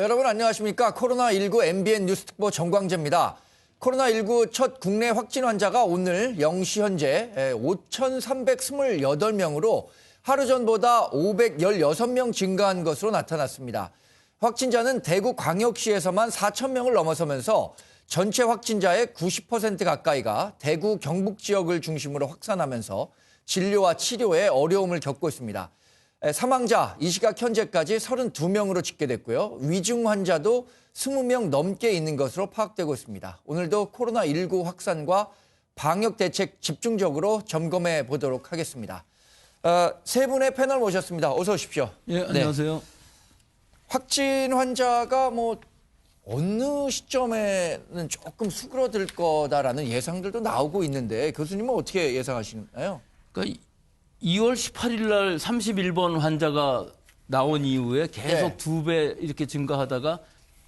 여러분 안녕하십니까. 코로나19 MBN 뉴스특보 정광재입니다. 코로나19 첫 국내 확진 환자가 오늘 0시 현재 5,328명으로 하루 전보다 516명 증가한 것으로 나타났습니다. 확진자는 대구광역시에서만 4,000명을 넘어서면서 전체 확진자의 90% 가까이가 대구 경북 지역을 중심으로 확산하면서 진료와 치료에 어려움을 겪고 있습니다. 사망자 이 시각 현재까지 32명으로 집계됐고요. 위중 환자도 20명 넘게 있는 것으로 파악되고 있습니다. 오늘도 코로나19 확산과 방역 대책 집중적으로 점검해 보도록 하겠습니다. 세 분의 패널 모셨습니다. 어서 오십시오. 예, 안녕하세요. 네. 확진 환자가 어느 시점에는 조금 수그러들 거다라는 예상들도 나오고 있는데 교수님은 어떻게 예상하시나요? 그러니까 2월 18일 날 31번 환자가 나온 이후에 계속 예. 2배 이렇게 증가하다가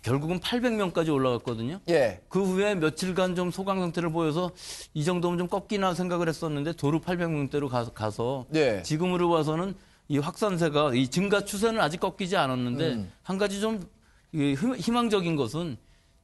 결국은 800명까지 올라갔거든요. 예. 그 후에 며칠간 좀 소강 상태를 보여서 이 정도면 좀 꺾이나 생각을 했었는데 도로 800명대로 가서 네. 지금으로 봐서는 이 확산세가 이 증가 추세는 아직 꺾이지 않았는데 한 가지 좀 희망적인 것은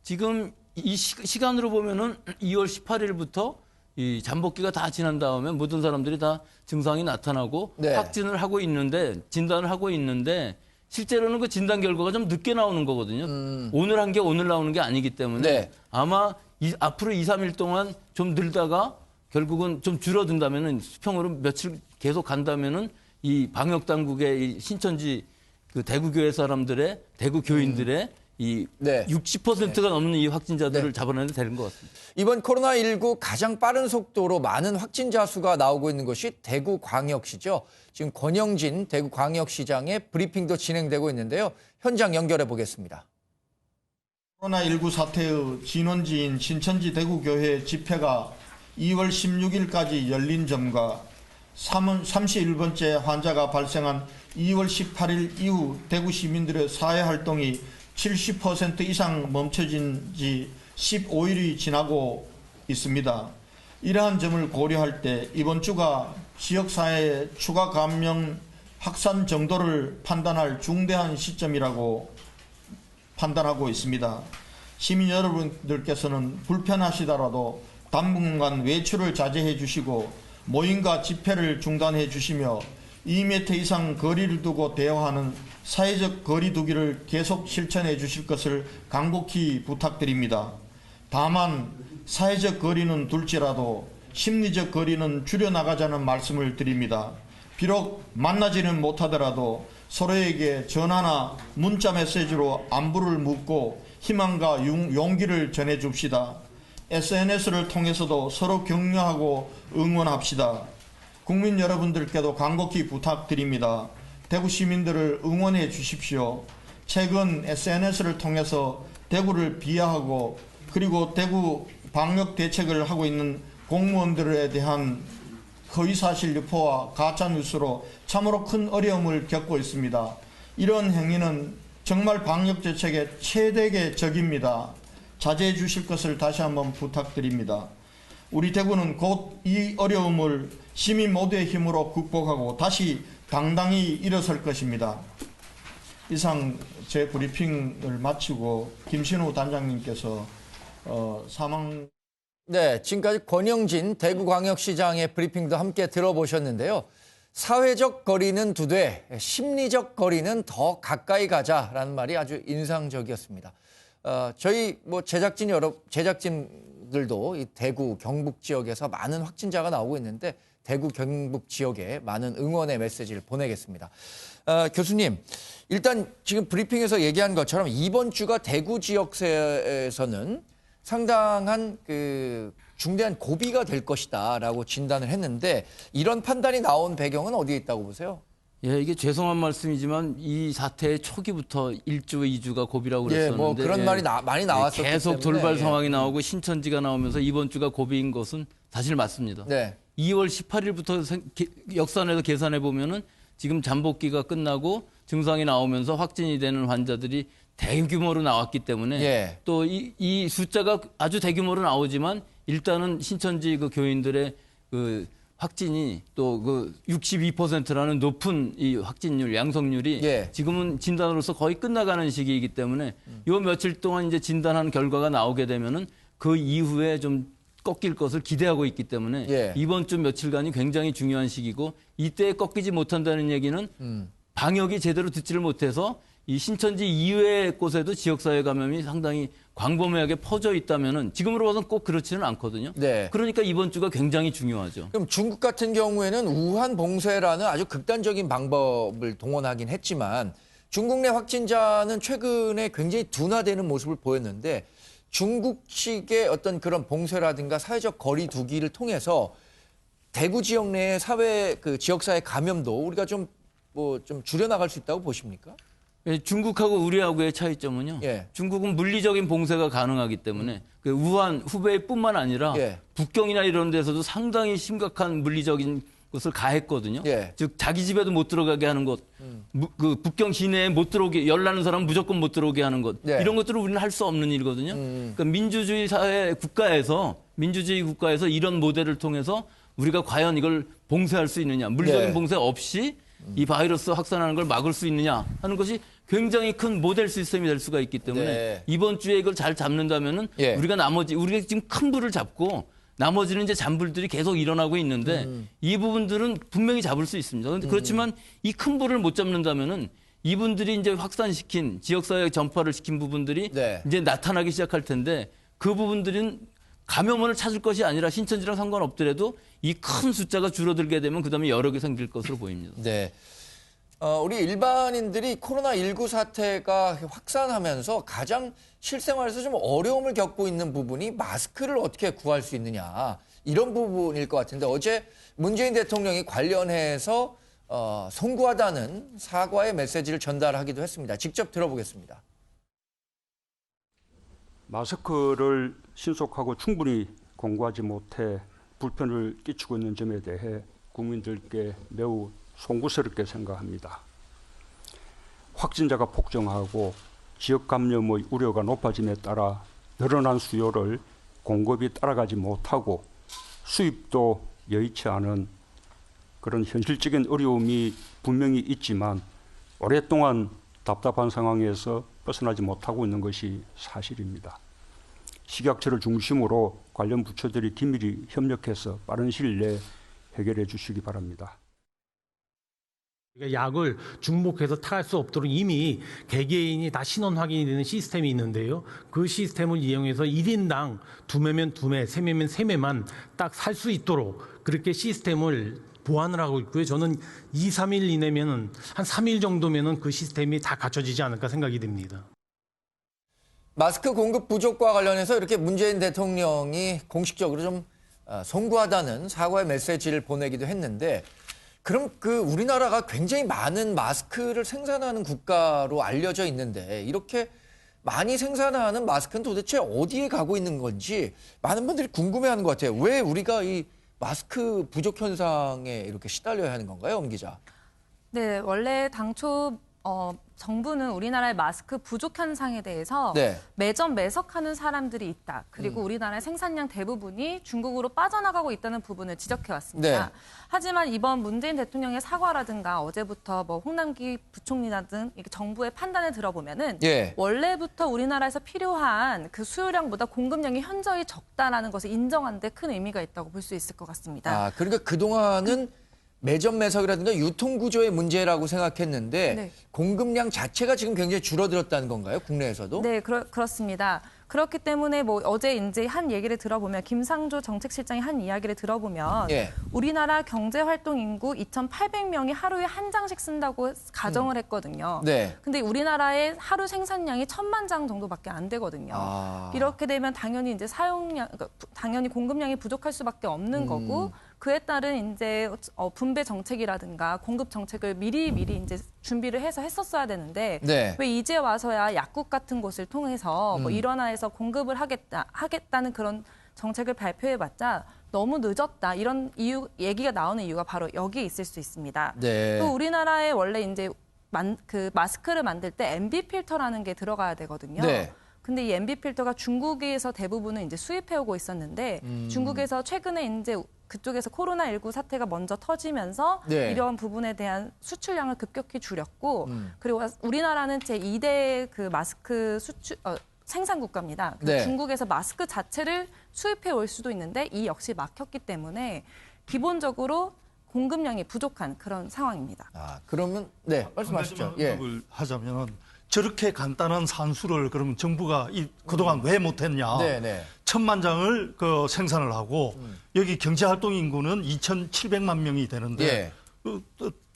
지금 이 시간으로 보면은 2월 18일부터 이 잠복기가 다 지난 다음에 모든 사람들이 다 증상이 나타나고 네. 확진을 하고 있는데 진단을 하고 있는데 실제로는 그 진단 결과가 좀 늦게 나오는 거거든요. 오늘 한 게 오늘 나오는 게 아니기 때문에 네. 아마 앞으로 2, 3일 동안 좀 늘다가 결국은 좀 줄어든다면은 수평으로 며칠 계속 간다면은 이 방역 당국의 이 신천지 그 대구 교회 사람들의 대구 교인들의 이 네. 60%가 넘는 이 확진자들을 잡아내는 되는 것 같습니다. 이번 코로나19 가장 빠른 속도로 많은 확진자 수가 나오고 있는 것이 대구광역시죠. 지금 권영진 대구광역시장의 브리핑도 진행되고 있는데요. 현장 연결해 보겠습니다. 코로나19 사태의 진원지인 신천지 대구교회 집회가 2월 16일까지 열린 점과 31번째 환자가 발생한 2월 18일 이후 대구 시민들의 사회활동이 70% 이상 멈춰진 지 15일이 지나고 있습니다. 이러한 점을 고려할 때 이번 주가 지역사회의 추가 감염 확산 정도를 판단할 중대한 시점이라고 판단하고 있습니다. 시민 여러분들께서는 불편하시더라도 당분간 외출을 자제해 주시고 모임과 집회를 중단해 주시며 2m 이상 거리를 두고 대화하는 사회적 거리 두기를 계속 실천해 주실 것을 간곡히 부탁드립니다. 다만 사회적 거리는 둘지라도 심리적 거리는 줄여나가자는 말씀을 드립니다. 비록 만나지는 못하더라도 서로에게 전화나 문자 메시지로 안부를 묻고 희망과 용기를 전해줍시다. SNS를 통해서도 서로 격려하고 응원합시다. 국민 여러분들께도 간곡히 부탁드립니다. 대구 시민들을 응원해 주십시오. 최근 SNS를 통해서 대구를 비하하고 그리고 대구 방역 대책을 하고 있는 공무원들에 대한 허위사실 유포와 가짜뉴스로 참으로 큰 어려움을 겪고 있습니다. 이런 행위는 정말 방역 대책의 최대의 적입니다. 자제해 주실 것을 다시 한번 부탁드립니다. 우리 대구는 곧 이 어려움을 시민 모두의 힘으로 극복하고 다시 당당히 일어설 것입니다. 이상 제 브리핑을 마치고 김신우 단장님께서 네, 지금까지 권영진 대구광역시장의 브리핑도 함께 들어보셨는데요. 사회적 거리는 두되 심리적 거리는 더 가까이 가자라는 말이 아주 인상적이었습니다. 저희 제작진들도 이 대구 경북 지역에서 많은 확진자가 나오고 있는데 대구 경북 지역에 많은 응원의 메시지를 보내겠습니다. 교수님, 일단 지금 브리핑에서 얘기한 것처럼 이번 주가 대구 지역에서는 상당한 중대한 고비가 될 것이다라고 진단을 했는데 이런 판단이 나온 배경은 어디에 있다고 보세요? 예, 이게 죄송한 말씀이지만 이 사태의 초기부터 1주, 2주가 고비라고 그랬었는데 그런 말이 많이 나왔었기 계속 때문에 돌발 상황이 나오고 신천지가 나오면서 이번 주가 고비인 것은 사실 맞습니다. 네. 2월 18일부터 역산해서 계산해 보면은 지금 잠복기가 끝나고 증상이 나오면서 확진이 되는 환자들이 대규모로 나왔기 때문에 또 이 숫자가 아주 대규모로 나오지만 일단은 신천지 그 교인들의 그 확진이 또 그 62%라는 높은 이 확진율, 양성률이 예. 지금은 진단으로서 거의 끝나가는 시기이기 때문에 요 며칠 동안 이제 진단하는 결과가 나오게 되면은 그 이후에 좀 꺾일 것을 기대하고 있기 때문에 예. 이번 주 며칠간이 굉장히 중요한 시기고 이때에 꺾이지 못한다는 얘기는 방역이 제대로 듣지를 못해서 이 신천지 이외의 곳에도 지역사회 감염이 상당히 광범위하게 퍼져 있다면은 지금으로 봐서는 꼭 그렇지는 않거든요. 네. 그러니까 이번 주가 굉장히 중요하죠. 그럼 중국 같은 경우에는 우한 봉쇄라는 아주 극단적인 방법을 동원하긴 했지만 중국 내 확진자는 최근에 굉장히 둔화되는 모습을 보였는데 중국식의 어떤 그런 봉쇄라든가 사회적 거리 두기를 통해서 대구 지역 내의 지역사회 감염도 우리가 좀 줄여나갈 수 있다고 보십니까? 예, 중국하고 우리하고의 차이점은요. 예. 중국은 물리적인 봉쇄가 가능하기 때문에 그 우한, 후베이뿐만 아니라 예. 북경이나 이런 데서도 상당히 심각한 물리적인 것을 가했거든요. 예. 즉 자기 집에도 못 들어가게 하는 것, 그 북경 시내에 못 들어오게 열나는 사람은 무조건 못 들어오게 하는 것, 예. 이런 것들을 우리는 할 수 없는 일이거든요. 그러니까 민주주의 사회 민주주의 국가에서 이런 모델을 통해서 우리가 과연 이걸 봉쇄할 수 있느냐, 물리적인 네. 봉쇄 없이 이 바이러스 확산하는 걸 막을 수 있느냐 하는 것이 굉장히 큰 모델 시스템이 될 수가 있기 때문에 네. 이번 주에 이걸 잘 잡는다면은 예. 우리가 지금 큰 불을 잡고 나머지는 이제 잔불들이 계속 일어나고 있는데 이 부분들은 분명히 잡을 수 있습니다. 그런데 그렇지만 이 큰 불을 못 잡는다면은 이분들이 이제 확산시킨 지역사회 전파를 시킨 부분들이 네. 이제 나타나기 시작할 텐데 그 부분들은 감염원을 찾을 것이 아니라 신천지랑 상관없더라도 이 큰 숫자가 줄어들게 되면 그다음에 여러 개 생길 것으로 보입니다. 네. 우리 일반인들이 코로나19 사태가 확산하면서 가장 실생활에서 좀 어려움을 겪고 있는 부분이 마스크를 어떻게 구할 수 있느냐 이런 부분일 것 같은데 어제 문재인 대통령이 관련해서 송구하다는 사과의 메시지를 전달하기도 했습니다. 직접 들어보겠습니다. 마스크를 신속하고 충분히 공구하지 못해 불편을 끼치고 있는 점에 대해 국민들께 매우 송구스럽게 생각합니다. 확진자가 폭증하고 지역 감염의 우려가 높아짐에 따라 늘어난 수요를 공급이 따라가지 못하고 수입도 여의치 않은 그런 현실적인 어려움이 분명히 있지만 오랫동안 답답한 상황에서 벗어나지 못하고 있는 것이 사실입니다. 식약처를 중심으로 관련 부처들이 긴밀히 협력해서 빠른 시일 내에 해결해 주시기 바랍니다. 약을 중복해서 타갈 수 없도록 이미 개개인이 다 신원 확인이 되는 시스템이 있는데요. 그 시스템을 이용해서 1인당 2매면 2매, 3매면 3매만 딱 살 수 있도록 그렇게 시스템을 보완을 하고 있고요. 저는 2, 3일 이내면은 한 3일 정도면은 그 시스템이 다 갖춰지지 않을까 생각이 됩니다. 마스크 공급 부족과 관련해서 이렇게 문재인 대통령이 공식적으로 좀 송구하다는 사과의 메시지를 보내기도 했는데 그럼 우리나라가 굉장히 많은 마스크를 생산하는 국가로 알려져 있는데 이렇게 많이 생산하는 마스크는 도대체 어디에 가고 있는 건지 많은 분들이 궁금해하는 것 같아요. 왜 우리가 이 마스크 부족 현상에 이렇게 시달려야 하는 건가요, 엄 기자? 네, 원래 당초 정부는 우리나라의 마스크 부족 현상에 대해서 네. 매점 매석하는 사람들이 있다. 그리고 우리나라의 생산량 대부분이 중국으로 빠져나가고 있다는 부분을 지적해 왔습니다. 네. 하지만 이번 문재인 대통령의 사과라든가 어제부터 홍남기 부총리나 등 정부의 판단을 들어보면은 예. 원래부터 우리나라에서 필요한 그 수요량보다 공급량이 현저히 적다라는 것을 인정한 데 큰 의미가 있다고 볼 수 있을 것 같습니다. 그러니까 그동안은 매점 매석이라든가 유통 구조의 문제라고 생각했는데 네. 공급량 자체가 지금 굉장히 줄어들었다는 건가요? 국내에서도? 네, 그렇습니다. 그렇기 때문에 어제 이제 한 얘기를 들어보면 김상조 정책실장이 한 이야기를 들어보면 예. 우리나라 경제활동 인구 2,800명이 하루에 한 장씩 쓴다고 가정을 했거든요. 네. 근데 우리나라의 하루 생산량이 1,000만 장 정도밖에 안 되거든요. 이렇게 되면 당연히 이제 당연히 공급량이 부족할 수밖에 없는 거고 그에 따른 이제 분배 정책이라든가 공급 정책을 미리 이제 준비를 해서 했었어야 되는데 네. 왜 이제 와서야 약국 같은 곳을 통해서 일원화해서 공급을 하겠다는 그런 정책을 발표해봤자 너무 늦었다 이런 얘기가 나오는 이유가 바로 여기에 있을 수 있습니다. 네. 또 우리나라에 원래 이제 그 마스크를 만들 때 MB 필터라는 게 들어가야 되거든요. 네. 근데 이 MB 필터가 중국에서 대부분은 이제 수입해 오고 있었는데 중국에서 최근에 이제 그쪽에서 코로나19 사태가 먼저 터지면서 네. 이런 부분에 대한 수출량을 급격히 줄였고 그리고 우리나라는 제2대 그 마스크 생산 국가입니다. 네. 중국에서 마스크 자체를 수입해 올 수도 있는데 이 역시 막혔기 때문에 기본적으로 공급량이 부족한 그런 상황입니다. 아, 그러면 네, 말씀하시죠. 예. 언급을 하자면은 저렇게 간단한 산수를 그러면 정부가 그동안 왜 못했냐? 네, 네. 1,000만 장을 그 생산을 하고 여기 경제활동 인구는 2,700만 명이 되는데 예.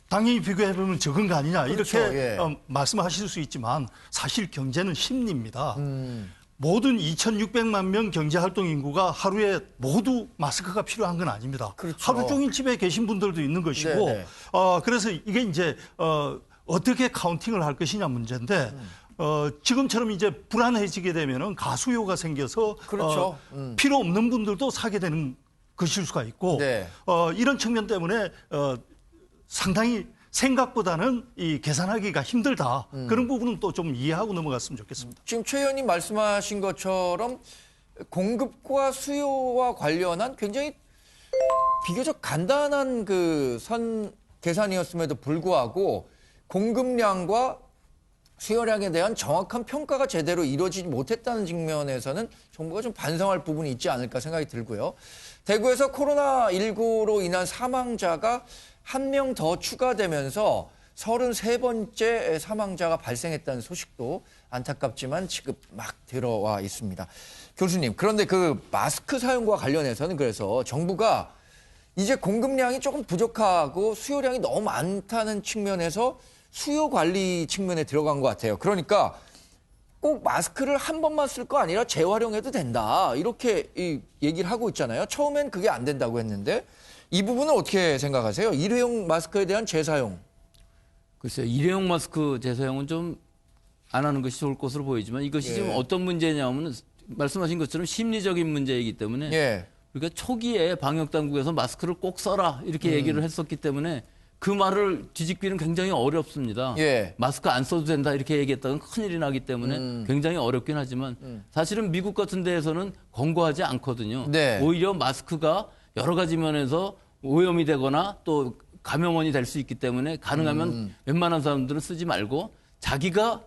당연히 비교해보면 적은 거 아니냐 그렇죠, 이렇게 예. 말씀하실 수 있지만 사실 경제는 심리입니다. 모든 2,600만 명 경제활동 인구가 하루에 모두 마스크가 필요한 건 아닙니다. 그렇죠. 하루 종일 집에 계신 분들도 있는 것이고 네네. 그래서 이게 이제 어떻게 카운팅을 할 것이냐 문제인데 지금처럼 이제 불안해지게 되면은 가수요가 생겨서 그렇죠. 필요 없는 분들도 사게 되는 것일 수가 있고 네. 이런 측면 때문에 상당히 생각보다는 이 계산하기가 힘들다. 그런 부분은 또 좀 이해하고 넘어갔으면 좋겠습니다. 지금 최 의원님 말씀하신 것처럼 공급과 수요와 관련한 굉장히 비교적 간단한 그 선 계산이었음에도 불구하고 공급량과 수요량에 대한 정확한 평가가 제대로 이루어지지 못했다는 측면에서는 정부가 좀 반성할 부분이 있지 않을까 생각이 들고요. 대구에서 코로나19로 인한 사망자가 한 명 더 추가되면서 33번째 사망자가 발생했다는 소식도 안타깝지만 지금 막 들어와 있습니다. 교수님, 그런데 그 마스크 사용과 관련해서는 그래서 정부가 이제 공급량이 조금 부족하고 수요량이 너무 많다는 측면에서 수요 관리 측면에 들어간 것 같아요. 그러니까 꼭 마스크를 한 번만 쓸 거 아니라 재활용해도 된다. 이렇게 얘기를 하고 있잖아요. 처음엔 그게 안 된다고 했는데 이 부분은 어떻게 생각하세요? 일회용 마스크에 대한 재사용. 글쎄요, 일회용 마스크 재사용은 좀 안 하는 것이 좋을 것으로 보이지만 이것이 예. 지금 어떤 문제냐면 말씀하신 것처럼 심리적인 문제이기 때문에 예. 그러니까 초기에 방역 당국에서 마스크를 꼭 써라 이렇게 얘기를 했었기 때문에 그 말을 뒤집기는 굉장히 어렵습니다. 예. 마스크 안 써도 된다 이렇게 얘기했다가 큰일이 나기 때문에 굉장히 어렵긴 하지만 사실은 미국 같은 데에서는 권고하지 않거든요. 네. 오히려 마스크가 여러 가지 면에서 오염이 되거나 또 감염원이 될 수 있기 때문에 가능하면 웬만한 사람들은 쓰지 말고 자기가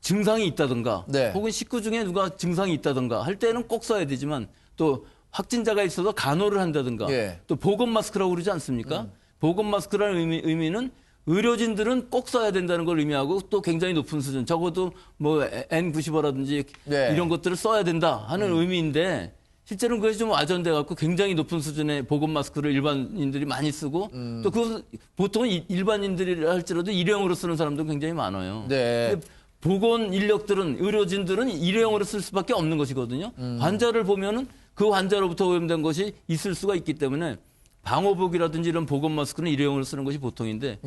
증상이 있다든가 네. 혹은 식구 중에 누가 증상이 있다든가 할 때는 꼭 써야 되지만 또 확진자가 있어서 간호를 한다든가 예. 또 보건 마스크라고 그러지 않습니까? 보건 마스크라는 의미는 의료진들은 꼭 써야 된다는 걸 의미하고 또 굉장히 높은 수준 적어도 뭐 N95라든지 네. 이런 것들을 써야 된다 하는 의미인데 실제로는 그것이 좀 와전돼 갖고 굉장히 높은 수준의 보건 마스크를 일반인들이 많이 쓰고 또 그 보통은 일반인들이 할지라도 일회용으로 쓰는 사람도 굉장히 많아요. 네. 근데 보건 인력들은 의료진들은 일회용으로 쓸 수밖에 없는 것이거든요. 환자를 보면은 그 환자로부터 오염된 것이 있을 수가 있기 때문에 방호복이라든지 이런 보건 마스크는 일회용으로 쓰는 것이 보통인데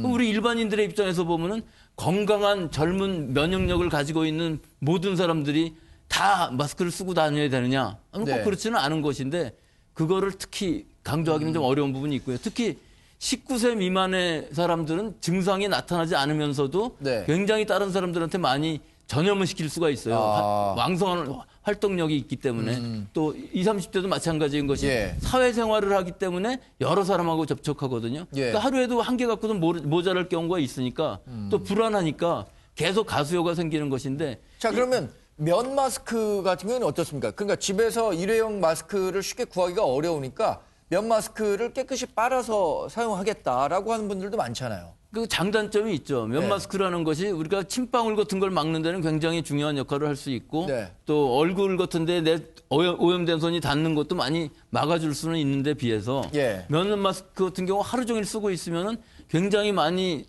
우리 일반인들의 입장에서 보면은 건강한 젊은 면역력을 가지고 있는 모든 사람들이 다 마스크를 쓰고 다녀야 되느냐? 꼭 네. 그렇지는 않은 것인데 그거를 특히 강조하기는 좀 어려운 부분이 있고요. 특히 19세 미만의 사람들은 증상이 나타나지 않으면서도 네. 굉장히 다른 사람들한테 많이 전염을 시킬 수가 있어요. 아. 왕성한 활동력이 있기 때문에 또 20, 30대도 마찬가지인 것이 예. 사회생활을 하기 때문에 여러 사람하고 접촉하거든요. 예. 그러니까 하루에도 한 개 갖고는 모자랄 경우가 있으니까 또 불안하니까 계속 가수요가 생기는 것인데 자, 그러면 면 마스크 같은 경우는 어떻습니까? 그러니까 집에서 일회용 마스크를 쉽게 구하기가 어려우니까 면 마스크를 깨끗이 빨아서 사용하겠다라고 하는 분들도 많잖아요. 그 장단점이 있죠. 면 네. 마스크라는 것이 우리가 침방울 같은 걸 막는 데는 굉장히 중요한 역할을 할 수 있고 네. 또 얼굴 같은 데 내 오염된 손이 닿는 것도 많이 막아줄 수는 있는데 비해서 예. 면 마스크 같은 경우 하루 종일 쓰고 있으면은 굉장히 많이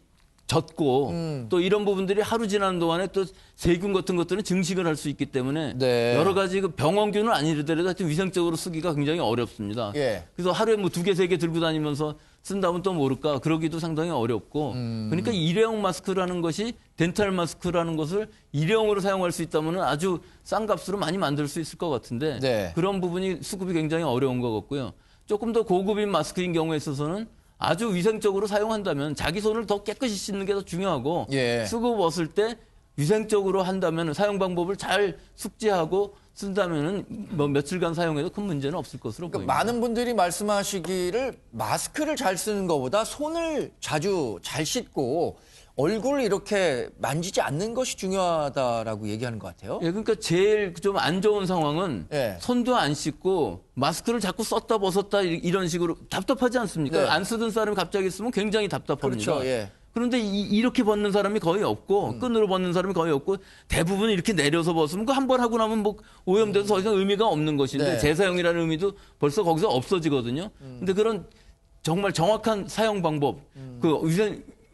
젖고 또 이런 부분들이 하루 지나는 동안에 또 세균 같은 것들은 증식을 할 수 있기 때문에 네. 여러 가지 그 병원균은 아니더라도 하여튼 위생적으로 쓰기가 굉장히 어렵습니다. 예. 그래서 하루에 뭐 2개, 3개 들고 다니면서 쓴다면 또 모를까 그러기도 상당히 어렵고 그러니까 일회용 마스크라는 것이 덴탈 마스크라는 것을 일회용으로 사용할 수 있다면 아주 싼 값으로 많이 만들 수 있을 것 같은데 네. 그런 부분이 수급이 굉장히 어려운 것 같고요. 조금 더 고급인 마스크인 경우에 있어서는 아주 위생적으로 사용한다면 자기 손을 더 깨끗이 씻는 게 더 중요하고 예. 쓰고 벗을 때 위생적으로 한다면 사용 방법을 잘 숙지하고 쓴다면은 뭐 며칠간 사용해도 큰 문제는 없을 것으로 그러니까 보입니다. 많은 분들이 말씀하시기를 마스크를 잘 쓰는 것보다 손을 자주 잘 씻고 얼굴을 이렇게 만지지 않는 것이 중요하다라고 얘기하는 것 같아요. 예, 그러니까 제일 좀 안 좋은 상황은 예. 손도 안 씻고 마스크를 자꾸 썼다 벗었다 이런 식으로 답답하지 않습니까? 네. 안 쓰던 사람이 갑자기 쓰면 굉장히 답답합니다. 그렇죠. 예. 그런데 이렇게 벗는 사람이 거의 없고 끈으로 벗는 사람이 거의 없고 대부분 이렇게 내려서 벗으면 그 한 번 하고 나면 뭐 오염돼서 더 이상 의미가 없는 것인데 네. 재사용이라는 의미도 벌써 거기서 없어지거든요. 근데 그런 정말 정확한 사용 방법, 그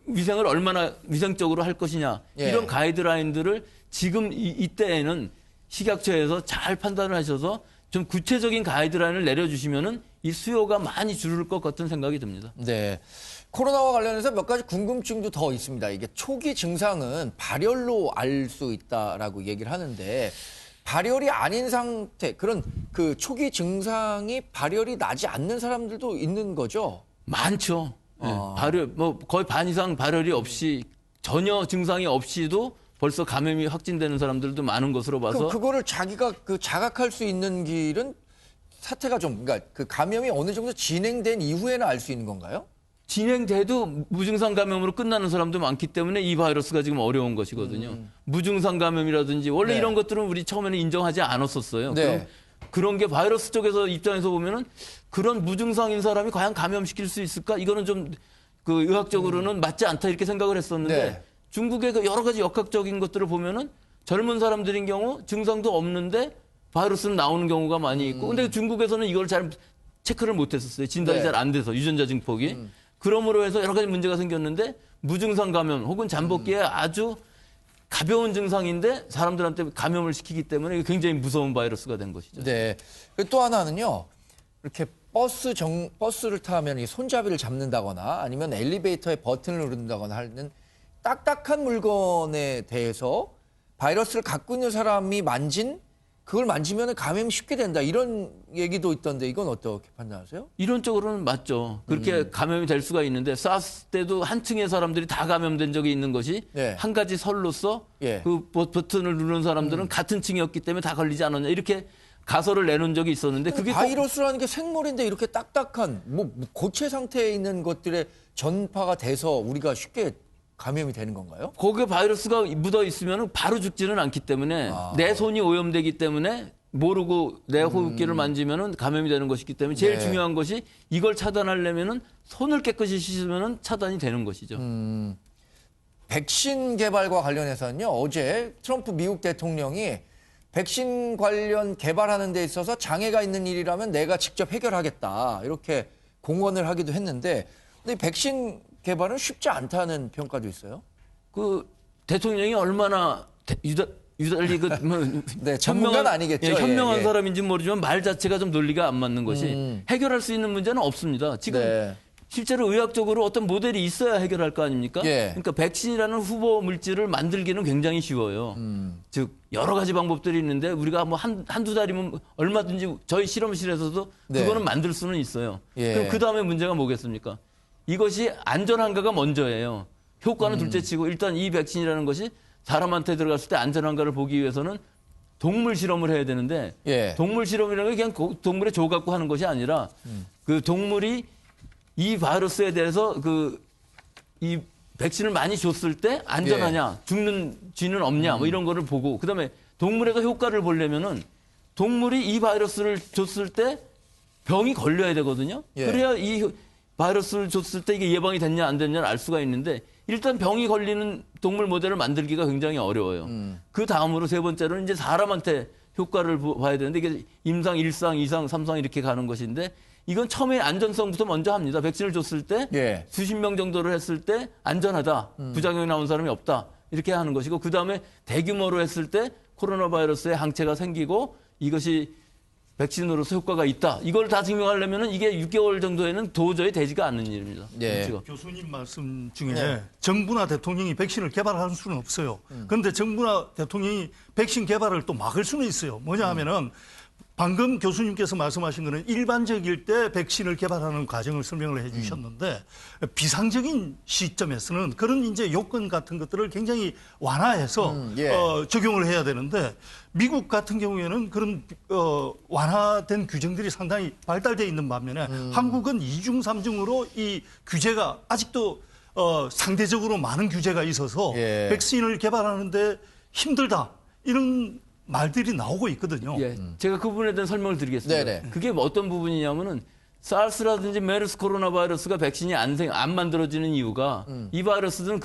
위생을 얼마나 위생적으로 할 것이냐 예. 이런 가이드라인들을 지금 이때에는 식약처에서 잘 판단을 하셔서 좀 구체적인 가이드라인을 내려주시면은 이 수요가 많이 줄을 것 같은 생각이 듭니다. 네. 코로나와 관련해서 몇 가지 궁금증도 더 있습니다. 이게 초기 증상은 발열로 알 수 있다라고 얘기를 하는데 발열이 아닌 상태, 그런 그 초기 증상이 발열이 나지 않는 사람들도 있는 거죠? 많죠. 예, 발열, 뭐 거의 반 이상 발열이 없이 전혀 증상이 없이도 벌써 감염이 확진되는 사람들도 많은 것으로 봐서 그거를 자기가 그 자각할 수 있는 길은 사태가 좀, 그러니까 그 감염이 어느 정도 진행된 이후에는 알 수 있는 건가요? 진행돼도 무증상 감염으로 끝나는 사람도 많기 때문에 이 바이러스가 지금 어려운 것이거든요. 무증상 감염이라든지 원래 네. 이런 것들은 우리 처음에는 인정하지 않았었어요. 네. 그런 게 바이러스 쪽에서 입장에서 보면은 그런 무증상인 사람이 과연 감염시킬 수 있을까? 이거는 좀 그 의학적으로는 맞지 않다 이렇게 생각을 했었는데 네. 중국의 그 여러 가지 역학적인 것들을 보면은 젊은 사람들인 경우 증상도 없는데 바이러스는 나오는 경우가 많이 있고 근데 중국에서는 이걸 잘 체크를 못 했었어요. 진단이 네. 잘 안 돼서 유전자 증폭이. 그러므로 해서 여러 가지 문제가 생겼는데 무증상 감염 혹은 잠복기에 아주 가벼운 증상인데 사람들한테 감염을 시키기 때문에 이게 굉장히 무서운 바이러스가 된 것이죠. 네. 그리고 또 하나는요. 이렇게 버스를 타면 이 손잡이를 잡는다거나 아니면 엘리베이터의 버튼을 누른다거나 하는 딱딱한 물건에 대해서 바이러스를 갖고 있는 사람이 그걸 만지면 감염이 쉽게 된다. 이런 얘기도 있던데 이건 어떻게 판단하세요? 이론적으로는 맞죠. 그렇게 감염이 될 수가 있는데 사스 때도 한 층의 사람들이 다 감염된 적이 있는 것이 네. 한 가지 설로서 예. 그 버튼을 누르는 사람들은 같은 층이었기 때문에 다 걸리지 않았냐 이렇게 가설을 내놓은 적이 있었는데 그게 꼭 바이러스라는 게 생물인데 이렇게 딱딱한 뭐 고체 상태에 있는 것들의 전파가 돼서 우리가 쉽게 감염이 되는 건가요? 거기에 바이러스가 묻어 있으면 바로 죽지는 않기 때문에 내 손이 오염되기 때문에 모르고 내 호흡기를 만지면은 감염이 되는 것이기 때문에 제일 네. 중요한 것이 이걸 차단하려면은 손을 깨끗이 씻으면은 차단이 되는 것이죠. 백신 개발과 관련해서는요. 어제 트럼프 미국 대통령이 백신 관련 개발하는 데 있어서 장애가 있는 일이라면 내가 직접 해결하겠다. 이렇게 공언을 하기도 했는데 근데 백신 개발은 쉽지 않다는 평가도 있어요. 그 대통령이 얼마나 유달리 네, 전문가는 아니겠죠. 현명한 예, 예. 사람인지 모르지만 말 자체가 좀 논리가 안 맞는 것이 해결할 수 있는 문제는 없습니다. 지금 네. 실제로 의학적으로 어떤 모델이 있어야 해결할 거 아닙니까? 예. 그러니까 백신이라는 후보 물질을 만들기는 굉장히 쉬워요. 즉 여러 가지 방법들이 있는데 우리가 뭐 한두 달이면 얼마든지 저희 실험실에서도 네. 그거는 만들 수는 있어요. 예. 그럼 그 다음에 문제가 뭐겠습니까? 이것이 안전한가가 먼저예요. 효과는 둘째치고 일단 이 백신이라는 것이 사람한테 들어갔을 때 안전한가를 보기 위해서는 동물 실험을 해야 되는데 예. 동물 실험이라는 게 그냥 동물의 조 갖고 하는 것이 아니라 그 동물이 이 바이러스에 대해서 이 백신을 많이 줬을 때 안전하냐, 죽는 쥐는 없냐, 뭐 이런 거를 보고 그다음에 동물에서 효과를 보려면은 동물이 이 바이러스를 줬을 때 병이 걸려야 되거든요. 예. 그래야 이 바이러스를 줬을 때 이게 예방이 됐냐 안 됐냐를 알 수가 있는데 일단 병이 걸리는 동물 모델을 만들기가 굉장히 어려워요. 그 다음으로 세 번째로는 이제 사람한테 효과를 봐야 되는데 이게 임상 1상, 2상, 3상 이렇게 가는 것인데 이건 처음에 안전성부터 먼저 합니다. 백신을 줬을 때 예. 수십 명 정도를 했을 때 안전하다. 부작용이 나온 사람이 없다. 이렇게 하는 것이고 그다음에 대규모로 했을 때 코로나 바이러스에 항체가 생기고 이것이 백신으로서 효과가 있다. 이걸 다 증명하려면 이게 6개월 정도에는 도저히 되지가 않는 일입니다. 네. 그렇죠? 교수님 말씀 중에 네. 정부나 대통령이 백신을 개발할 수는 없어요. 그런데 정부나 대통령이 백신 개발을 또 막을 수는 있어요. 뭐냐 하면은 방금 교수님께서 말씀하신 거는 일반적일 때 백신을 개발하는 과정을 설명을 해 주셨는데 비상적인 시점에서는 그런 이제 요건 같은 것들을 굉장히 완화해서 예. 적용을 해야 되는데 미국 같은 경우에는 그런 완화된 규정들이 상당히 발달되어 있는 반면에 한국은 2중, 3중으로 이 규제가 아직도 상대적으로 많은 규제가 있어서 예. 백신을 개발하는데 힘들다. 이런 말들이 나오고 있거든요. 예, 제가 그 부분에 대한 설명을 드리겠습니다. 네네. 그게 어떤 부분이냐면은 사르스라든지 메르스 코로나 바이러스가 백신이 안 만들어지는 이유가 이 바이러스들은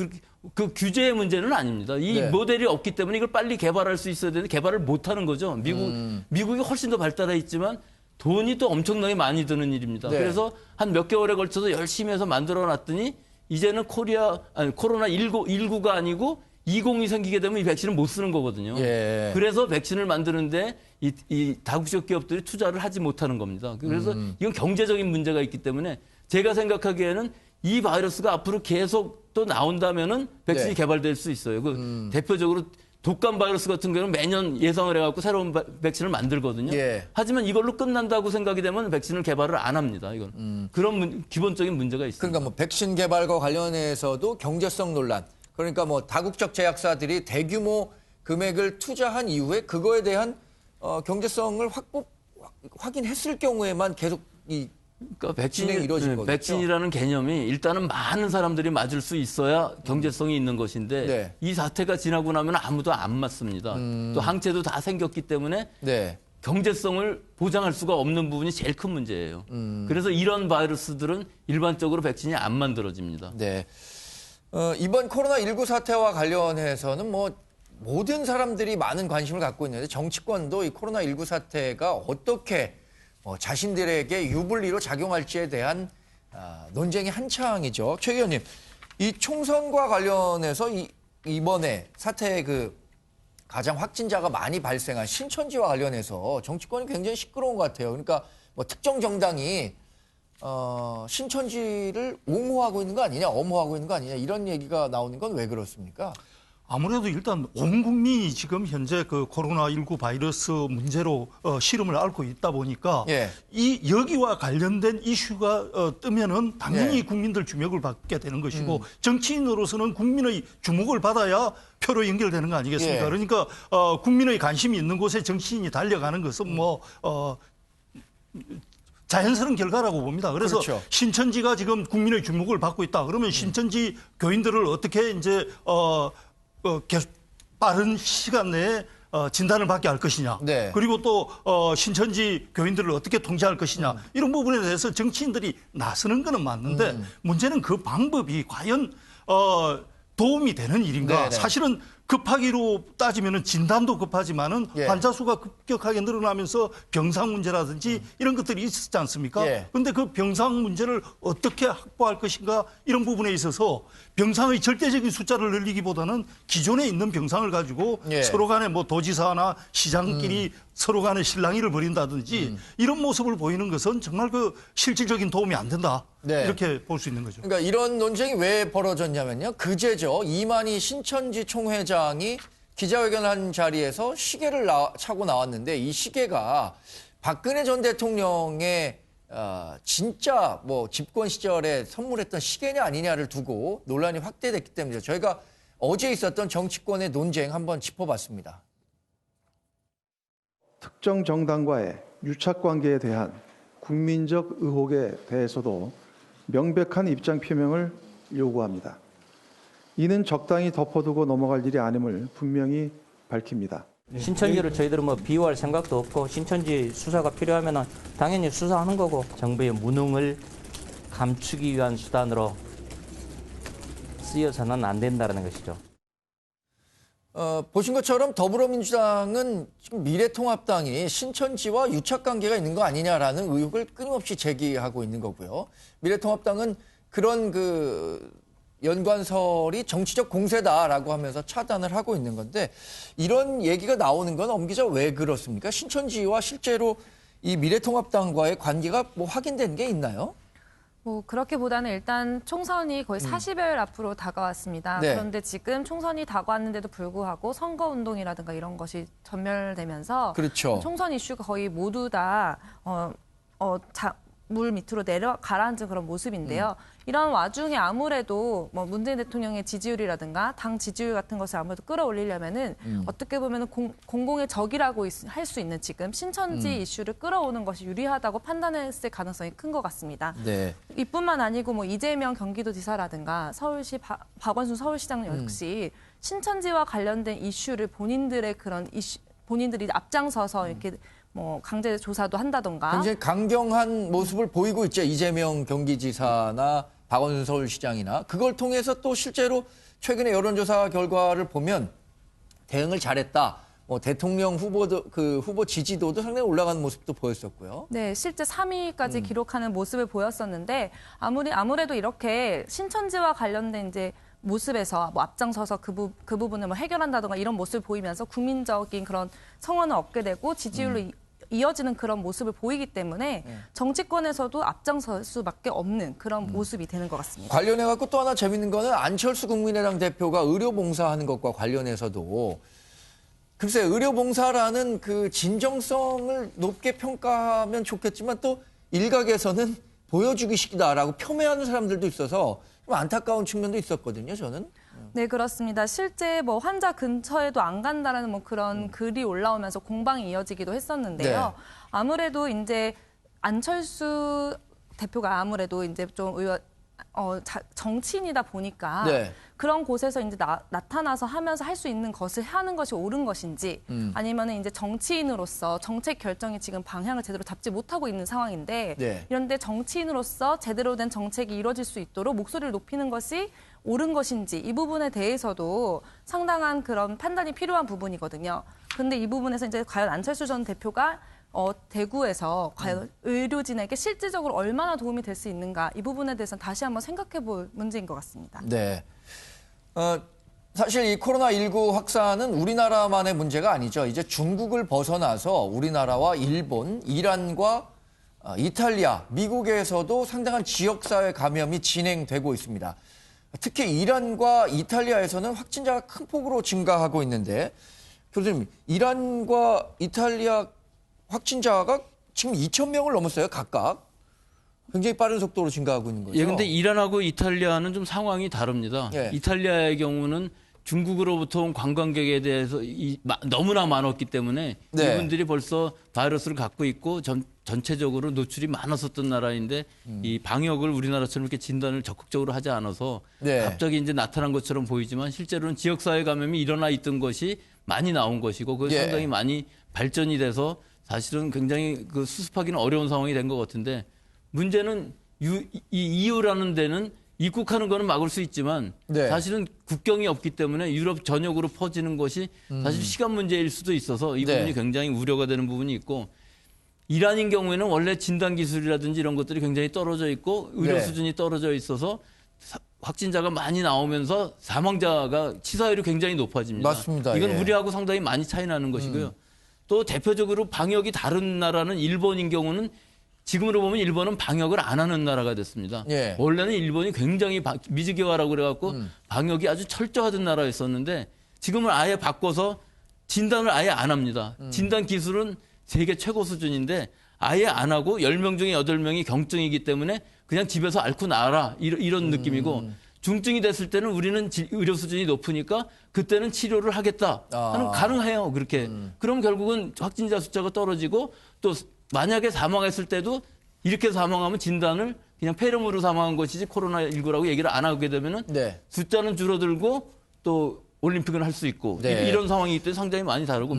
그 규제의 문제는 아닙니다. 이 네. 모델이 없기 때문에 이걸 빨리 개발할 수 있어야 되는데 개발을 못 하는 거죠. 미국이 훨씬 더 발달해 있지만 돈이 또 엄청나게 많이 드는 일입니다. 네. 그래서 한 몇 개월에 걸쳐서 열심히 해서 만들어 놨더니 이제는 코로나 19가 아니고 20이 생기게 되면 이 백신을 못 쓰는 거거든요. 예. 그래서 백신을 만드는데 이 다국적 기업들이 투자를 하지 못하는 겁니다. 그래서 이건 경제적인 문제가 있기 때문에 제가 생각하기에는 이 바이러스가 앞으로 계속 또 나온다면은 백신이 네. 개발될 수 있어요. 대표적으로 독감 바이러스 같은 경우는 매년 예상을 해갖고 새로운 백신을 만들거든요. 예. 하지만 이걸로 끝난다고 생각이 되면 백신을 개발을 안 합니다. 이건 그런 기본적인 문제가 있습니다. 그러니까 뭐 백신 개발과 관련해서도 경제성 논란. 그러니까 뭐 다국적 제약사들이 대규모 금액을 투자한 이후에 그거에 대한 경제성을 확인했을 경우에만 계속 이 그러니까 진행이 이루어진 거겠죠. 백신이라는 개념이 일단은 많은 사람들이 맞을 수 있어야 경제성이 있는 것인데 네. 이 사태가 지나고 나면 아무도 안 맞습니다. 또 항체도 다 생겼기 때문에 네. 경제성을 보장할 수가 없는 부분이 제일 큰 문제예요. 그래서 이런 바이러스들은 일반적으로 백신이 안 만들어집니다. 네. 이번 코로나19 사태와 관련해서는 뭐 모든 사람들이 많은 관심을 갖고 있는데 정치권도 이 코로나19 사태가 어떻게 자신들에게 유불리로 작용할지에 대한 논쟁이 한창이죠. 최 의원님, 이 총선과 관련해서 이번에 사태의 가장 확진자가 많이 발생한 신천지와 관련해서 정치권이 굉장히 시끄러운 것 같아요. 그러니까 뭐 특정 정당이 신천지를 옹호하고 있는 거 아니냐, 엄호하고 있는 거 아니냐 이런 얘기가 나오는 건 왜 그렇습니까? 아무래도 일단 온 국민이 지금 현재 그 코로나19 바이러스 문제로 시름을 앓고 있다 보니까 예. 이 여기와 관련된 이슈가 뜨면은 당연히 예. 국민들 주목을 받게 되는 것이고 정치인으로서는 국민의 주목을 받아야 표로 연결되는 거 아니겠습니까? 예. 그러니까 국민의 관심이 있는 곳에 정치인이 달려가는 것은 자연스러운 결과라고 봅니다. 그래서 그렇죠. 신천지가 지금 국민의 주목을 받고 있다. 그러면 신천지 교인들을 어떻게 이제 계속 빠른 시간 내에 진단을 받게 할 것이냐. 네. 그리고 또 신천지 교인들을 어떻게 통제할 것이냐. 이런 부분에 대해서 정치인들이 나서는 거는 맞는데 문제는 그 방법이 과연 도움이 되는 일인가. 네네. 사실은 급하기로 따지면 진단도 급하지만은 예. 환자 수가 급격하게 늘어나면서 병상 문제라든지 이런 것들이 있었지 않습니까? 예. 그런데 그 병상 문제를 어떻게 확보할 것인가 이런 부분에 있어서 병상의 절대적인 숫자를 늘리기보다는 기존에 있는 병상을 가지고 예. 서로 간에 뭐 도지사나 시장끼리 서로 간에 실랑이를 벌인다든지 이런 모습을 보이는 것은 정말 그 실질적인 도움이 안 된다. 네. 이렇게 볼 수 있는 거죠. 그러니까 이런 논쟁이 왜 벌어졌냐면요. 그제죠. 이만희 신천지 총회장이 기자회견한 자리에서 시계를 차고 나왔는데 이 시계가 박근혜 전 대통령의 진짜 뭐 집권 시절에 선물했던 시계냐 아니냐를 두고 논란이 확대됐기 때문이죠. 저희가 어제 있었던 정치권의 논쟁 한번 짚어봤습니다. 특정 정당과의 유착관계에 대한 국민적 의혹에 대해서도 명백한 입장 표명을 요구합니다. 이는 적당히 덮어두고 넘어갈 일이 아님을 분명히 밝힙니다. 신천지를 저희들은 뭐 비호할 생각도 없고 신천지 수사가 필요하면 당연히 수사하는 거고 정부의 무능을 감추기 위한 수단으로 쓰여서는 안 된다는 것이죠. 보신 것처럼 더불어민주당은 지금 미래통합당이 신천지와 유착관계가 있는 거 아니냐라는 의혹을 끊임없이 제기하고 있는 거고요. 미래통합당은 그런 연관설이 정치적 공세다라고 하면서 차단을 하고 있는 건데 이런 얘기가 나오는 건 엄 기자 왜 그렇습니까? 신천지와 실제로 이 미래통합당과의 관계가 뭐 확인된 게 있나요? 뭐 그렇게보다는 일단 총선이 거의 40여일 앞으로 다가왔습니다. 네. 그런데 지금 총선이 다가왔는데도 불구하고 선거운동이라든가 이런 것이 전멸되면서 그렇죠. 총선 이슈가 거의 모두 다 물 밑으로 내려 가라앉은 그런 모습인데요. 이런 와중에 아무래도 뭐 문재인 대통령의 지지율이라든가 당 지지율 같은 것을 아무래도 끌어올리려면은 어떻게 보면은 공공의 적이라고 할 수 있는 지금 신천지 이슈를 끌어오는 것이 유리하다고 판단했을 가능성이 큰 것 같습니다. 네. 이뿐만 아니고 뭐 이재명 경기도지사라든가 서울시 박원순 서울시장 역시 신천지와 관련된 이슈를 본인들의 그런 이슈 본인들이 앞장서서 이렇게 뭐 강제 조사도 한다던가 굉장히 강경한 모습을 보이고 있죠. 이재명 경기지사나 박원순 서울시장이나 그걸 통해서 또 실제로 최근에 여론조사 결과를 보면 대응을 잘했다. 뭐 대통령 후보 지지도도 상당히 올라가는 모습도 보였었고요. 네, 실제 3위까지 기록하는 모습을 보였었는데 아무래도 이렇게 신천지와 관련된 이제 모습에서 뭐 앞장서서 그 부분을 뭐 해결한다던가 이런 모습을 보이면서 국민적인 그런 성원을 얻게 되고 지지율로 이어지는 그런 모습을 보이기 때문에 정치권에서도 앞장설 수밖에 없는 그런 모습이 되는 것 같습니다. 관련해 갖고 또 하나 재밌는 거는 안철수 국민의당 대표가 의료봉사하는 것과 관련해서도 글쎄 의료봉사라는 그 진정성을 높게 평가하면 좋겠지만 또 일각에서는 보여주기식이다라고 폄훼하는 사람들도 있어서 좀 안타까운 측면도 있었거든요, 저는. 네, 그렇습니다. 실제 뭐 환자 근처에도 안 간다라는 뭐 그런 글이 올라오면서 공방이 이어지기도 했었는데요. 네. 아무래도 이제 안철수 대표가 아무래도 이제 좀 정치인이다 보니까 네. 그런 곳에서 이제 나타나서 하면서 할 수 있는 것을 하는 것이 옳은 것인지 아니면은 이제 정치인으로서 정책 결정이 지금 방향을 제대로 잡지 못하고 있는 상황인데 네. 이런데 정치인으로서 제대로 된 정책이 이루어질 수 있도록 목소리를 높이는 것이 옳은 것인지 이 부분에 대해서도 상당한 그런 판단이 필요한 부분이거든요. 근데 이 부분에서 이제 과연 안철수 전 대표가 대구에서 과연 의료진에게 실질적으로 얼마나 도움이 될 수 있는가 이 부분에 대해서는 다시 한번 생각해 볼 문제인 것 같습니다. 네. 사실 이 코로나19 확산은 우리나라만의 문제가 아니죠. 이제 중국을 벗어나서 우리나라와 일본, 이란과 이탈리아, 미국에서도 상당한 지역사회 감염이 진행되고 있습니다. 특히 이란과 이탈리아에서는 확진자가 큰 폭으로 증가하고 있는데 교수님, 이란과 이탈리아 확진자가 지금 2,000명을 넘었어요, 각각. 굉장히 빠른 속도로 증가하고 있는 거죠. 예, 근데 이란하고 이탈리아는 좀 상황이 다릅니다. 예. 이탈리아의 경우는 중국으로부터 온 관광객에 대해서 너무나 많았기 때문에 네. 이분들이 벌써 바이러스를 갖고 있고 전체적으로 노출이 많았었던 나라인데 이 방역을 우리나라처럼 이렇게 진단을 적극적으로 하지 않아서 네. 갑자기 이제 나타난 것처럼 보이지만 실제로는 지역사회 감염이 일어나 있던 것이 많이 나온 것이고 그게 예. 상당히 많이 발전이 돼서 사실은 굉장히 그 수습하기는 어려운 상황이 된 것 같은데 문제는 이 EU라는 데는 입국하는 거는 막을 수 있지만 네. 사실은 국경이 없기 때문에 유럽 전역으로 퍼지는 것이 사실 시간 문제일 수도 있어서 이 네. 부분이 굉장히 우려가 되는 부분이 있고 이란인 경우에는 원래 진단 기술이라든지 이런 것들이 굉장히 떨어져 있고 의료 네. 수준이 떨어져 있어서 확진자가 많이 나오면서 사망자가 치사율이 굉장히 높아집니다. 맞습니다. 이건 예. 우리하고 상당히 많이 차이 나는 것이고요. 또 대표적으로 방역이 다른 나라는 일본인 경우는 지금으로 보면 일본은 방역을 안 하는 나라가 됐습니다. 예. 원래는 일본이 굉장히 미즈게와라고 그래갖고 방역이 아주 철저하던 나라였었는데 지금은 아예 바꿔서 진단을 아예 안 합니다. 진단 기술은 세계 최고 수준인데 아예 안 하고 10명 중에 8명이 경증이기 때문에 그냥 집에서 앓고 나와라 이런 느낌이고 중증이 됐을 때는 우리는 의료 수준이 높으니까 그때는 치료를 하겠다 하는 가능해요. 그렇게. 그럼 결국은 확진자 숫자가 떨어지고 또 만약에 사망했을 때도 이렇게 사망하면 진단을 그냥 폐렴으로 사망한 것이지 코로나19라고 얘기를 안 하게 되면은 네. 숫자는 줄어들고 또 올림픽은 할 수 있고 네. 이런 상황이기 때문에 상당히 많이 다르고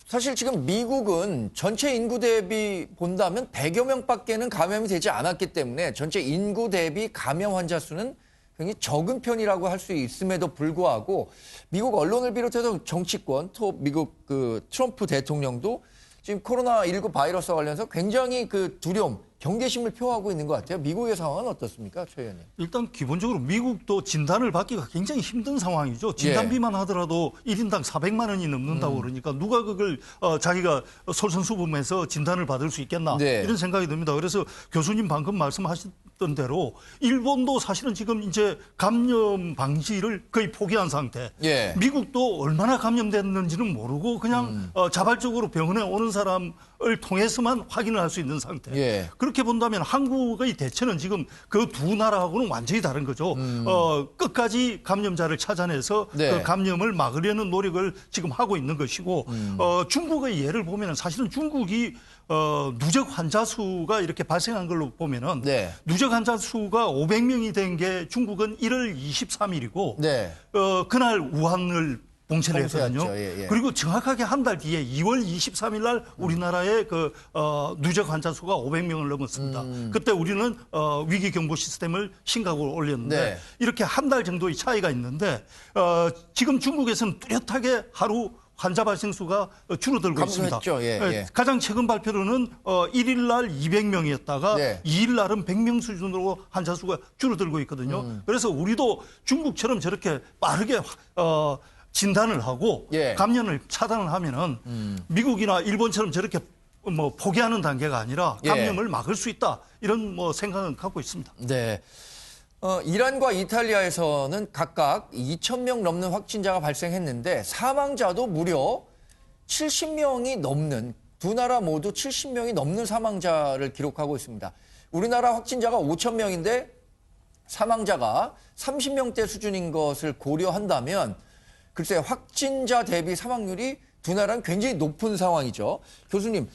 사실 지금 미국은 전체 인구 대비 본다면 100여 명밖에는 감염이 되지 않았기 때문에 전체 인구 대비 감염 환자 수는 굉장히 적은 편이라고 할 수 있음에도 불구하고 미국 언론을 비롯해서 정치권 또 미국 그 트럼프 대통령도 지금 코로나19 바이러스와 관련해서 굉장히 그 두려움, 경계심을 표하고 있는 것 같아요. 미국의 상황은 어떻습니까, 최 의원님? 일단 기본적으로 미국도 진단을 받기가 굉장히 힘든 상황이죠. 진단비만 하더라도 1인당 400만 원이 넘는다고 그러니까 누가 그걸 자기가 솔선수범해서 진단을 받을 수 있겠나 네. 이런 생각이 듭니다. 그래서 교수님 방금 말씀하셨던 대로 일본도 사실은 지금 이제 감염 방지를 거의 포기한 상태. 예. 미국도 얼마나 감염됐는지는 모르고 그냥 자발적으로 병원에 오는 사람을 통해서만 확인을 할 수 있는 상태. 예. 그렇게 본다면 한국의 대처는 지금 그 두 나라하고는 완전히 다른 거죠. 끝까지 감염자를 찾아내서 네. 그 감염을 막으려는 노력을 지금 하고 있는 것이고 중국의 예를 보면 사실은 중국이 누적 환자 수가 이렇게 발생한 걸로 보면은 네. 누적 환자 수가 500명이 된 게 중국은 1월 23일이고 네. 그날 우한을 봉쇄를 봉쇄했죠. 했거든요. 예, 예. 그리고 정확하게 한 달 뒤에 2월 23일 날 우리나라의 그 누적 환자 수가 500명을 넘었습니다. 그때 우리는 위기 경보 시스템을 심각으로 올렸는데 네. 이렇게 한 달 정도의 차이가 있는데 지금 중국에서는 뚜렷하게 하루 환자 발생 수가 줄어들고 있습니다. 감소했죠. 예, 예. 가장 최근 발표로는 1일 날 200명이었다가 네. 2일 날은 100명 수준으로 환자 수가 줄어들고 있거든요. 그래서 우리도 중국처럼 저렇게 빠르게 진단을 하고 예. 감염을 차단을 하면은 미국이나 일본처럼 저렇게 뭐 포기하는 단계가 아니라 예. 감염을 막을 수 있다 이런 뭐 생각은 갖고 있습니다. 네. 이란과 이탈리아에서는 각각 2,000명 넘는 확진자가 발생했는데 사망자도 무려 70명이 넘는 두 나라 모두 70명이 넘는 사망자를 기록하고 있습니다. 우리나라 확진자가 5,000명인데 사망자가 30명대 수준인 것을 고려한다면 글쎄 확진자 대비 사망률이 두 나라는 굉장히 높은 상황이죠. 교수님,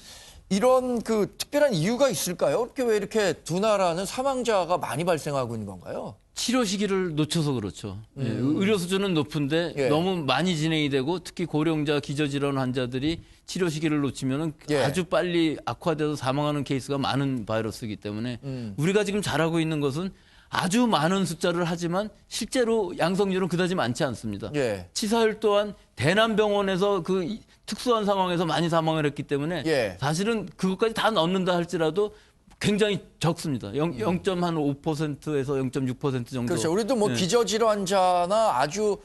이런 그 특별한 이유가 있을까요? 왜 이렇게 두 나라는 사망자가 많이 발생하고 있는 건가요? 치료 시기를 놓쳐서 그렇죠. 예, 의료 수준은 높은데 예. 너무 많이 진행이 되고 특히 고령자 기저질환 환자들이 치료 시기를 놓치면 예. 아주 빨리 악화돼서 사망하는 케이스가 많은 바이러스이기 때문에 우리가 지금 잘하고 있는 것은 아주 많은 숫자를 하지만 실제로 양성률은 그다지 많지 않습니다. 예. 치사율 또한 대남병원에서 그 특수한 상황에서 많이 사망을 했기 때문에 예. 사실은 그것까지 다 넣는다 할지라도 굉장히 적습니다. 0.5%에서 0.6% 정도. 그렇죠. 우리도 뭐 네. 기저질환자나 아주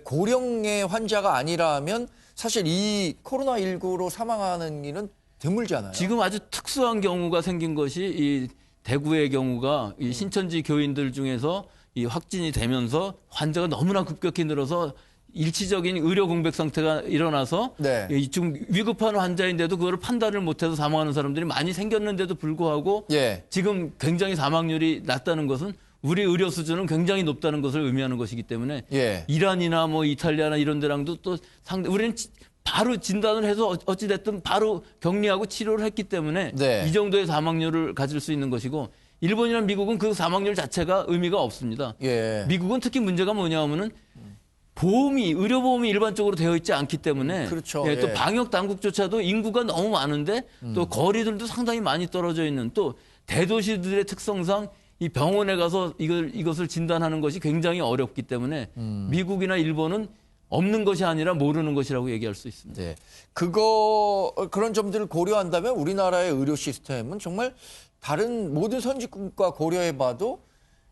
고령의 환자가 아니라면 사실 이 코로나19로 사망하는 일은 드물잖아요. 지금 아주 특수한 경우가 생긴 것이 이 대구의 경우가 이 신천지 교인들 중에서 이 확진이 되면서 환자가 너무나 급격히 늘어서 일시적인 의료 공백 상태가 일어나서 네. 이 지금 위급한 환자인데도 그걸 판단을 못해서 사망하는 사람들이 많이 생겼는데도 불구하고 예. 지금 굉장히 사망률이 낮다는 것은 우리 의료 수준은 굉장히 높다는 것을 의미하는 것이기 때문에 예. 이란이나 뭐 이탈리아나 이런 데랑도 또 상대 우리는 바로 진단을 해서 어찌됐든 바로 격리하고 치료를 했기 때문에 네. 이 정도의 사망률을 가질 수 있는 것이고 일본이나 미국은 그 사망률 자체가 의미가 없습니다. 예. 미국은 특히 문제가 뭐냐 하면은 의료보험이 일반적으로 되어 있지 않기 때문에 그렇죠. 예, 또 예. 방역 당국조차도 인구가 너무 많은데 또 거리들도 상당히 많이 떨어져 있는 또 대도시들의 특성상 이 병원에 가서 이것을 진단하는 것이 굉장히 어렵기 때문에 미국이나 일본은 없는 것이 아니라 모르는 것이라고 얘기할 수 있습니다. 네. 그런 점들을 고려한다면 우리나라의 의료 시스템은 정말 다른 모든 선진국과 고려해봐도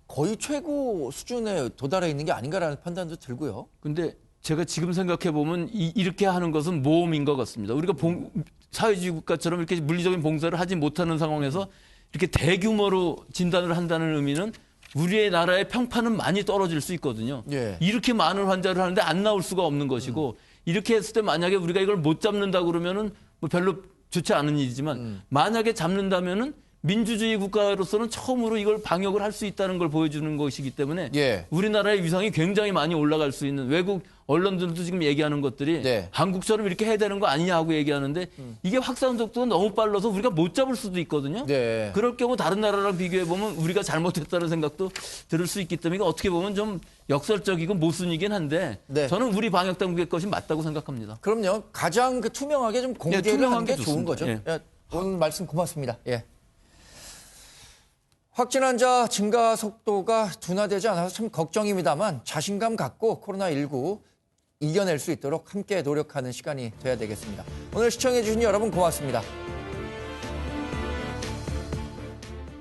거의 최고 수준에 도달해 있는 게 아닌가라는 판단도 들고요. 근데 제가 지금 생각해 보면 이렇게 하는 것은 모험인 것 같습니다. 우리가 사회주의 국가처럼 이렇게 물리적인 봉쇄를 하지 못하는 상황에서 이렇게 대규모로 진단을 한다는 의미는 우리의 나라의 평판은 많이 떨어질 수 있거든요. 예. 이렇게 많은 환자를 하는데 안 나올 수가 없는 것이고 이렇게 했을 때 만약에 우리가 이걸 못 잡는다 그러면은 뭐 별로 좋지 않은 일이지만 만약에 잡는다면은 민주주의 국가로서는 처음으로 이걸 방역을 할 수 있다는 걸 보여주는 것이기 때문에 예. 우리나라의 위상이 굉장히 많이 올라갈 수 있는 외국 언론들도 지금 얘기하는 것들이 네. 한국처럼 이렇게 해야 되는 거 아니냐 하고 얘기하는데 이게 확산 속도가 너무 빨라서 우리가 못 잡을 수도 있거든요. 네. 그럴 경우 다른 나라랑 비교해 보면 우리가 잘못했다는 생각도 들을 수 있기 때문에 어떻게 보면 좀 역설적이고 모순이긴 한데 네. 저는 우리 방역 당국의 것이 맞다고 생각합니다. 그럼요. 가장 투명하게 좀 공개를 하는 투명한 게 게 좋은 좋습니다. 거죠. 예. 예, 오늘 말씀 고맙습니다. 예. 확진 환자 증가 속도가 둔화되지 않아서 참 걱정입니다만 자신감 갖고 코로나19 이겨낼 수 있도록 함께 노력하는 시간이 돼야 되겠습니다. 오늘 시청해 주신 여러분 고맙습니다.